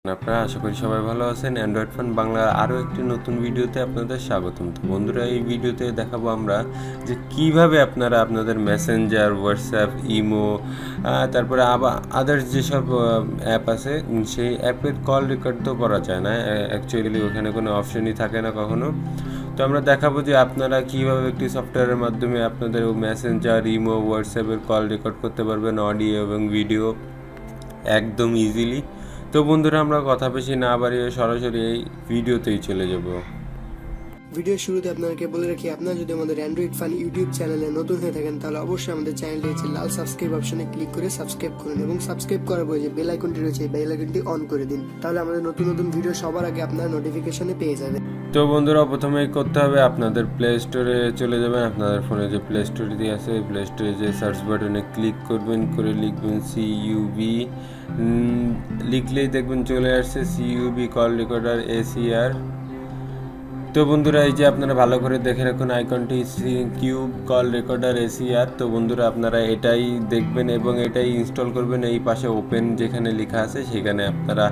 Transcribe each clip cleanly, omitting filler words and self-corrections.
আপনারা আশা করি সবাই ভালো আছেন। অ্যান্ড্রয়েড ফোন বাংলা আরও একটি নতুন ভিডিওতে আপনাদের স্বাগতম। তো বন্ধুরা, এই ভিডিওতে দেখাবো আমরা যে কিভাবে আপনারা আপনাদের মেসেঞ্জার, হোয়াটসঅ্যাপ, ইমো, তারপরে আবার আদার্স যেসব অ্যাপ আছে সেই অ্যাপের কল রেকর্ড তো করা যায় না, অ্যাকচুয়ালি ওখানে কোনো অপশনই থাকে না কখনো। তো আমরা দেখাবো যে আপনারা কীভাবে একটি সফটওয়্যারের মাধ্যমে আপনাদের মেসেঞ্জার, ইমো, হোয়াটসঅ্যাপের কল রেকর্ড করতে পারবেন, অডিও এবং ভিডিও একদম ইজিলি। তো বন্ধুরা, আমরা কথা বেশি না বাড়িয়ে সরাসরি এই ভিডিওতেই চলে যাব। ভিডিওর শুরুতে আপনাদেরকে বলে রাখি, আপনারা যদি আমাদের অ্যান্ড্রয়েড ফান ইউটিউব চ্যানেলে নতুন হয়ে থাকেন তাহলে অবশ্যই আমাদের চ্যানেলটি হচ্ছে লাল সাবস্ক্রাইব অপশনে ক্লিক করে সাবস্ক্রাইব করুন এবং সাবস্ক্রাইব করার পরে যে বেল আইকনটি রয়েছে বেল আইকনটি অন করে দিন, তাহলে আমাদের নতুন নতুন ভিডিও সবার আগে আপনারা নোটিফিকেশনে পেয়ে যাবেন। তো বন্ধুরা, প্রথমেই করতে হবে আপনাদের প্লে স্টোরে চলে যাবেন। আপনাদের ফোনে যে প্লে স্টোরটি আছে প্লে স্টোরে যে সার্চ বাটনে ক্লিক করবেন, করে লিখবেন সিইউবি, লিখলেই দেখবেন চলে আসছে সিইউবি কল রেকর্ডার এসিআর। তো বন্ধুরা, এই যে আপনারা ভালো করে দেখে রাখুন আইকনটি কিউব কল রেকর্ডার এসিআর। তো বন্ধুরা, আপনারা এটাই দেখবেন এবং এটাই ইনস্টল করবেন। এই পাশে ওপেন যেখানে লেখা আছে সেখানে আপনারা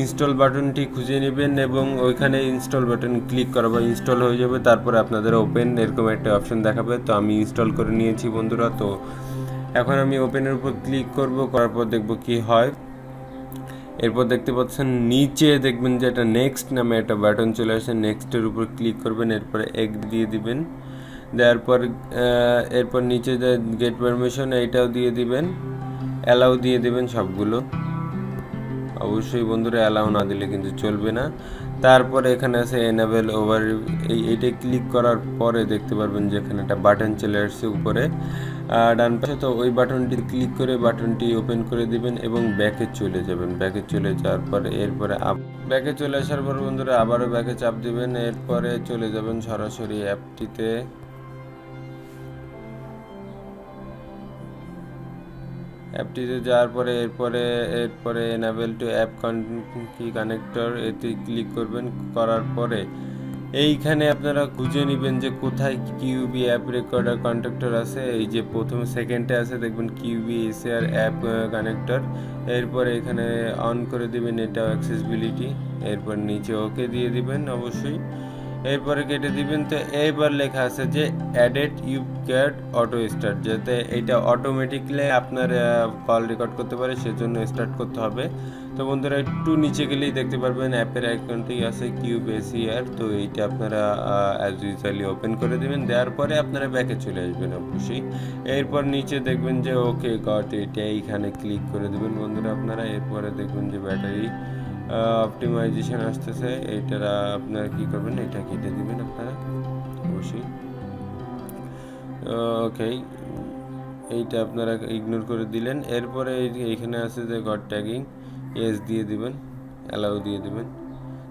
ইনস্টল বাটনটি খুঁজে নেবেন এবং ওইখানে ইনস্টল বাটন ক্লিক করা বা ইনস্টল হয়ে যাবে। তারপরে আপনাদের ওপেন এরকম একটা অপশন দেখাবে। তো আমি ইনস্টল করে নিয়েছি বন্ধুরা। তো এখন আমি ওপেনের উপর ক্লিক করব, করার পর দেখব কি হয়। এরপর দেখতে পাচ্ছেন নিচে দেখবেন যে একটা নেক্সট নামে একটা বাটন চলে আসে, নেক্সটের উপর ক্লিক করবেন, এরপরে এক দিয়ে দিবেন। দেওয়ার পর এরপর নিচে যে গেট পারমিশন এইটাও দিয়ে দিবেন, অ্যালাউ দিয়ে দিবেন সবগুলো। অবশ্যই বন্ধুরা, অ্যালাউ না দিলে কিন্তু চলবে না। তারপরে এখানে আছে এনেবল ওভার, এইটা ক্লিক করার পরে দেখতে পারবেন যে এখানে একটা বাটন চলে আসছে উপরে ডান পাশে। তো ওই বাটনটি ক্লিক করে বাটনটি ওপেন করে দিবেন এবং ব্যাকে চলে যাবেন। ব্যাকে চলে যাওয়ার পরে এরপরে ব্যাকে চলে আসার পর বন্ধুরা আবারও ব্যাকে চাপ দিবেন। এরপরে চলে যাবেন সরাসরি অ্যাপটিতে। অ্যাপটিতে যাওয়ার পরে এরপরে এনেবল টু অ্যাপ কি কানেক্টর এতে ক্লিক করবেন। করার পরে এইখানে আপনারা খুঁজে নেবেন যে কোথায় কিউবি অ্যাপ রেকর্ডার কন্ট্যাক্টর আছে। এই যে প্রথম সেকেন্ডে আছে দেখবেন কিউবি এসিআর অ্যাপ কানেক্টর। এরপরে এখানে অন করে দিবেন এটা অ্যাক্সেসিবিলিটি। এরপর নিচে ওকে দিয়ে দিবেন অবশ্যই, এরপরে কেটে দিবেন। তো এইবার লেখা আছে যে added you CAD auto start, যাতে এটা অটোমেটিকলি আপনার কল রেকর্ড করতে পারে সেজন্য স্টার্ট করতে হবে। তো বন্ধুরা, একটু নিচে গেলেই দেখতে পারবেন অ্যাপের আইকনটি আছে কিউব এসিআর। তো এইটা আপনারা অ্যাজ ইউজুয়ালি ওপেন করে দেবেন। দেওয়ার পরে আপনারা ব্যাকে চলে আসবেন অবশ্যই। এরপর নিচে দেখবেন যে ওকে গট, এটা এইখানে ক্লিক করে দেবেন বন্ধুরা আপনারা। এরপরে দেখবেন যে ব্যাটারি অপটিমাইজেশন আসতেছে, এইটা আপনারা কি করবেন, এটা কেটে দিবেন আপনারা অবশ্যই। ওকে, এইটা আপনারা ইগনোর করে দিলেন। এরপরে এইখানে আছে যে গড ট্যাগিং, এস দিয়ে দিবেন, অ্যালাউ দিয়ে দিবেন।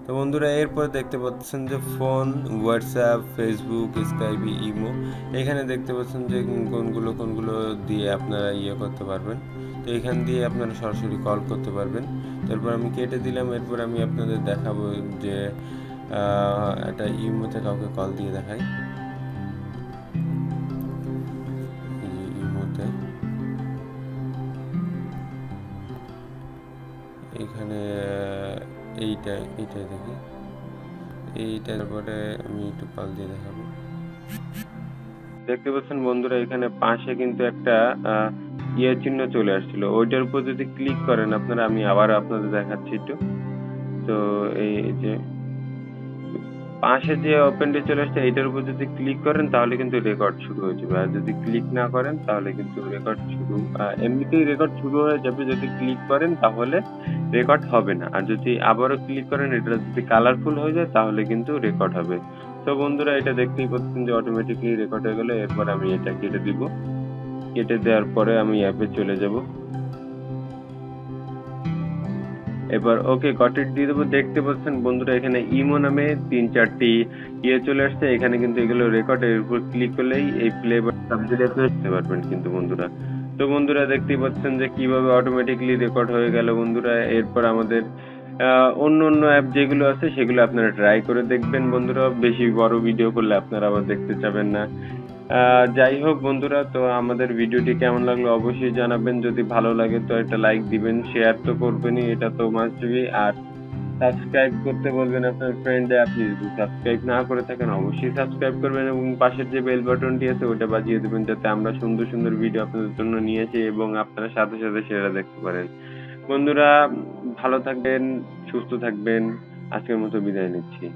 তো বন্ধুরা, এরপর দেখতে পাচ্ছেন যে phone, WhatsApp, Facebook, Skype, imo, এখানে দেখতে পাচ্ছেন যে কোনগুলো দিয়ে আপনারা করতে পারবেন। তো এখান দিয়ে আপনারা সরাসরি কল করতে পারবেন। তারপর আমি কেটে দিলাম। এরপর আমি আপনাদের দেখাবো যে একটা ইমোতে কাউকে কল দিয়ে দেখাই। ইমোতে এখানে এইটাই দেখি, এইটার পরে আমি একটু কল দিয়ে দেখাবো। দেখতে পাচ্ছেন বন্ধুরা, এখানে পাশে কিন্তু একটা চিহ্ন চলে আসছিল, ওইটার উপর যদি ক্লিক করেন আপনারা, আমি আবার আপনাদের দেখাচ্ছি একটু। তো এই যে পাশে যে ওপেনটি চলে আসছে এইটার উপর যদি ক্লিক করেন তাহলে কিন্তু রেকর্ড শুরু হয়ে যাবে, আর যদি ক্লিক না করেন তাহলে কিন্তু রেকর্ড এমনিতেই রেকর্ড শুরু হয়ে যাবে। যদি ক্লিক করেন তাহলে রেকর্ড হবে না, আর যদি আবারও ক্লিক করেন এটা যদি কালারফুল হয়ে যায় তাহলে কিন্তু রেকর্ড হবে। তো বন্ধুরা, এটা দেখতেই পাচ্ছেন যে অটোমেটিকলি রেকর্ড হয়ে গেল। এরপর আমি এটা কেটে দিব। কেটে দেওয়ার পরে আমি অ্যাপে চলে যাব। এবার ওকে গটেড দিয়ে দেবো। দেখতে পাচ্ছেন বন্ধুরা, এখানে ইমো নামে 3-4টি চলে আসছে। এখানে কিন্তু এগুলো রেকর্ড, এর উপর ক্লিক করলেই এই প্লে বাটন দেখতে পারবেন কিন্তু বন্ধুরা। তো বন্ধুরা, দেখতেই পাচ্ছেন যে কিভাবে অটোমেটিকলি রেকর্ড হয়ে গেল বন্ধুরা। এরপর আমাদের অন্য অ্যাপ যেগুলো আছে সেগুলো আপনারা ট্রাই করে দেখবেন বন্ধুরা। বেশি বড় ভিডিও করলে আপনারা আবার দেখতে চাবেন না। যাই হোক বন্ধুরা, তো আমাদের ভিডিওটি কেমন লাগলো অবশ্যই জানাবেন। যদি ভালো লাগে তো একটা লাইক দিবেন, শেয়ার তো করবেনই, এটা তো মাস্ট বি। আর সাবস্ক্রাইব করতে বলবেন আপনার ফ্রেন্ডে। আপনি যদি সাবস্ক্রাইব না করে থাকেন অবশ্যই সাবস্ক্রাইব করবেন এবং পাশের যে বেল বাটনটি আছে ওটা বাজিয়ে দেবেন, যাতে আমরা সুন্দর সুন্দর ভিডিও আপনাদের জন্য নিয়ে আসি এবং আপনারা সাথে সাথে সেটা দেখতে পারেন। বন্ধুরা, ভালো থাকবেন, সুস্থ থাকবেন। আজকের মতো বিদায় নিচ্ছি।